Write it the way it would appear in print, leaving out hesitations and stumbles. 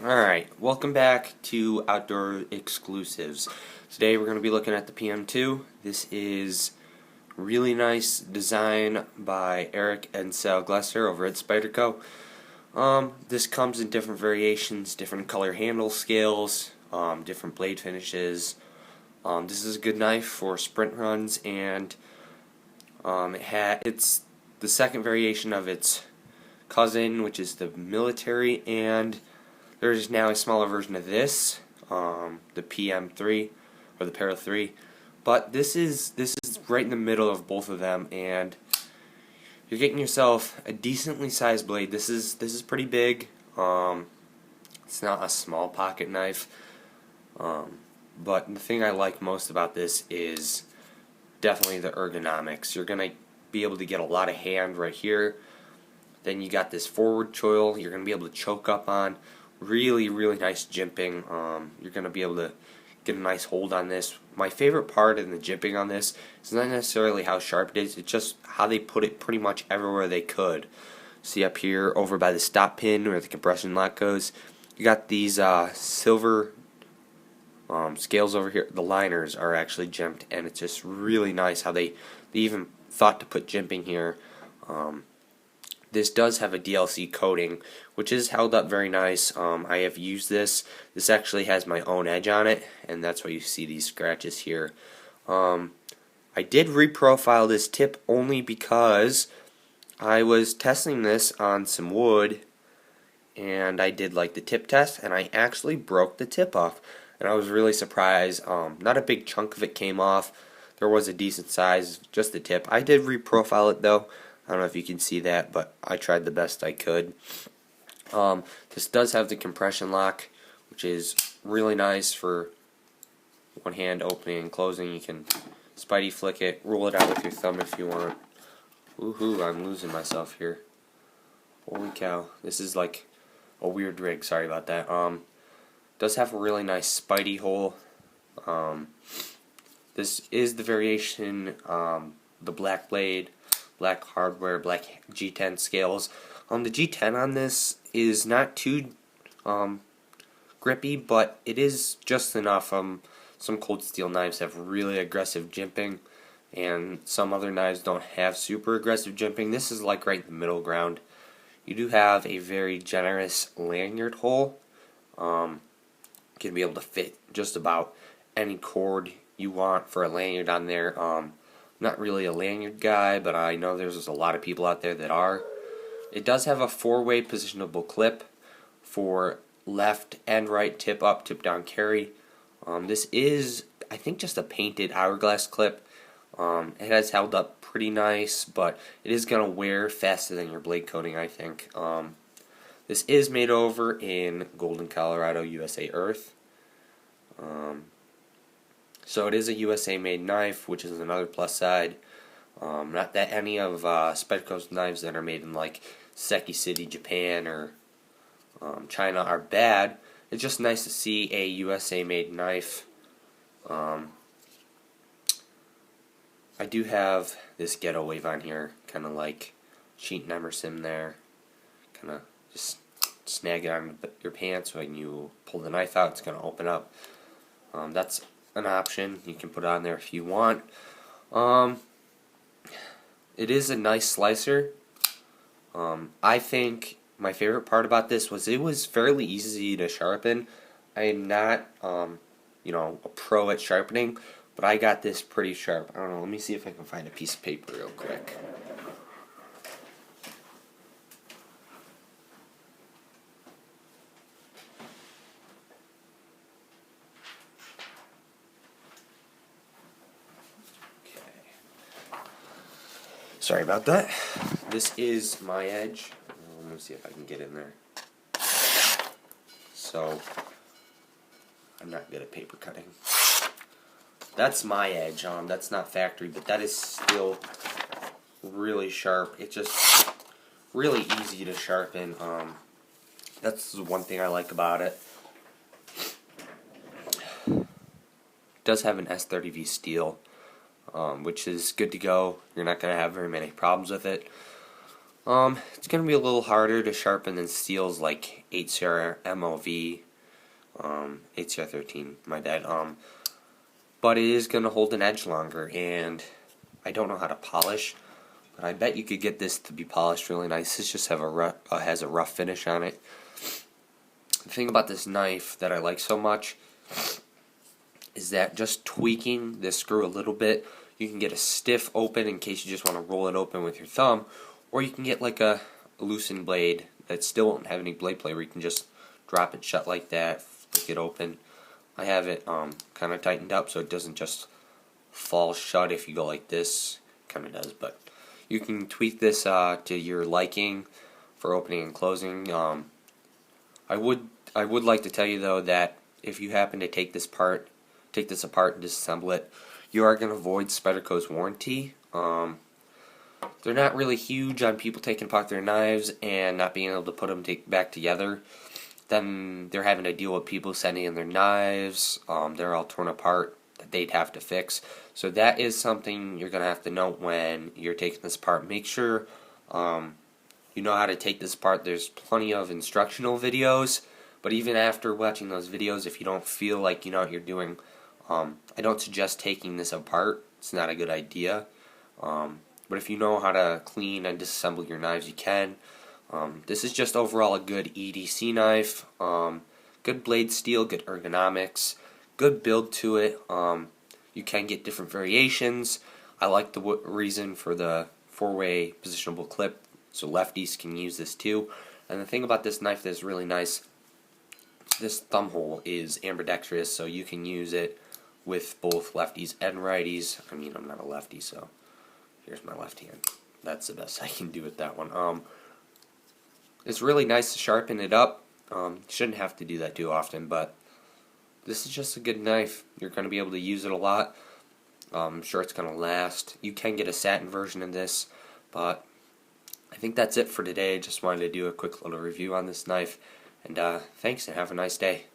Alright, welcome back to Outdoor Exclusives. Today we're going to be looking at the Pm2. This is really nice design by Eric and Sal Glesser over at Spyderco. This comes in different variations, different color handle scales, different blade finishes. This is a good knife for sprint runs, and it's the second variation of its cousin, which is the military, and there's now a smaller version of this, the Pm3 or the Para 3, but this is right in the middle of both of them, and you're getting yourself a decently sized blade. This is pretty big. It's not a small pocket knife, but the thing I like most about this is definitely the ergonomics. You're gonna be able to get a lot of hand right here. Then you got this forward choil you're gonna be able to choke up on. Really nice jimping. You're going to be able to get a nice hold on this. My favorite part in the jimping on this is not necessarily how sharp it is, it's just how they put it pretty much everywhere they could. See up here over by the stop pin where the compression lock goes, you got these silver scales over here. The liners are actually jimped, and it's just really nice how they even thought to put jimping here. This does have a DLC coating, which is held up very nice. I have used this. This actually has my own edge on it, and that's why you see these scratches here. I did reprofile this tip only because I was testing this on some wood, and I did like the tip test, and I actually broke the tip off, and I was really surprised. Not a big chunk of it came off. There was a decent size, just the tip. I did reprofile it though. I don't know if you can see that, but I tried the best I could. This does have the compression lock, which is really nice for one hand opening and closing. You can spidey flick it, roll it out with your thumb if you want. Woohoo, I'm losing myself here. Holy cow, this is like a weird rig, sorry about that. Does have a really nice spidey hole. This is the variation, the black blade, black hardware, black G10 scales. The G10 on this is not too grippy, but it is just enough. Some cold steel knives have really aggressive jimping, and some other knives don't have super aggressive jimping. This is like right in the middle ground. You do have a very generous lanyard hole. You can be able to fit just about any cord you want for a lanyard on there. Not really a lanyard guy, but I know there's a lot of people out there that are. It does have a 4-way positionable clip for left and right tip up, tip down carry. This is, I think, just a painted hourglass clip. It has held up pretty nice, but it is going to wear faster than your blade coating, I think. This is made over in Golden, Colorado, USA Earth. So it is a USA made knife, which is another plus side. Not that any of Spyderco's knives that are made in like Seki City, Japan, or China are bad. It's just nice to see a USA made knife. I do have this ghetto wave on here, kind of like Sheet and Emerson there. Kind of just snag it on your pants when you pull the knife out, it's going to open up. That's an option. You can put it on there if you want. It is a nice slicer. I think my favorite part about this was it was fairly easy to sharpen. I am not, a pro at sharpening, but I got this pretty sharp. I don't know. Let me see if I can find a piece of paper real quick. Sorry about that. This is my edge. Let me see if I can get in there. So, I'm not good at paper cutting. That's my edge. That's not factory, but that is still really sharp. It's just really easy to sharpen. That's the one thing I like about it. It does have an S30V steel, which is good to go. You're not going to have very many problems with it. It's going to be a little harder to sharpen than steels like HCR MOV, HCR 13, my bad. But it is going to hold an edge longer, and I don't know how to polish, but I bet you could get this to be polished really nice. This just has a rough finish on it. The thing about this knife that I like so much is that just tweaking this screw a little bit, you can get a stiff open in case you just want to roll it open with your thumb, or you can get like a loosened blade that still won't have any blade play where you can just drop it shut like that, flick it open. I have it kind of tightened up so it doesn't just fall shut if you go like this. Kind of does, but you can tweak this to your liking for opening and closing. I would like to tell you though that if you happen to take this apart and disassemble it, you are going to void Spyderco's warranty. They're not really huge on people taking apart their knives and not being able to put them back together. Then they're having to deal with people sending in their knives. They're all torn apart that they'd have to fix. So that is something you're going to have to note when you're taking this apart. Make sure you know how to take this apart. There's plenty of instructional videos, but even after watching those videos, if you don't feel like you know what you're doing, I don't suggest taking this apart. It's not a good idea. But if you know how to clean and disassemble your knives, you can. This is just overall a good EDC knife. Good blade steel, good ergonomics, good build to it. You can get different variations. I like the reason for the 4-way positionable clip, so lefties can use this too. And the thing about this knife that's really nice, this thumb hole is ambidextrous, so you can use it with both lefties and righties. I mean, I'm not a lefty, so here's my left hand. That's the best I can do with that one. It's really nice to sharpen it up. Shouldn't have to do that too often, but this is just a good knife. You're going to be able to use it a lot. I'm sure it's going to last. You can get a satin version of this, but I think that's it for today. Just wanted to do a quick little review on this knife. And thanks, and have a nice day.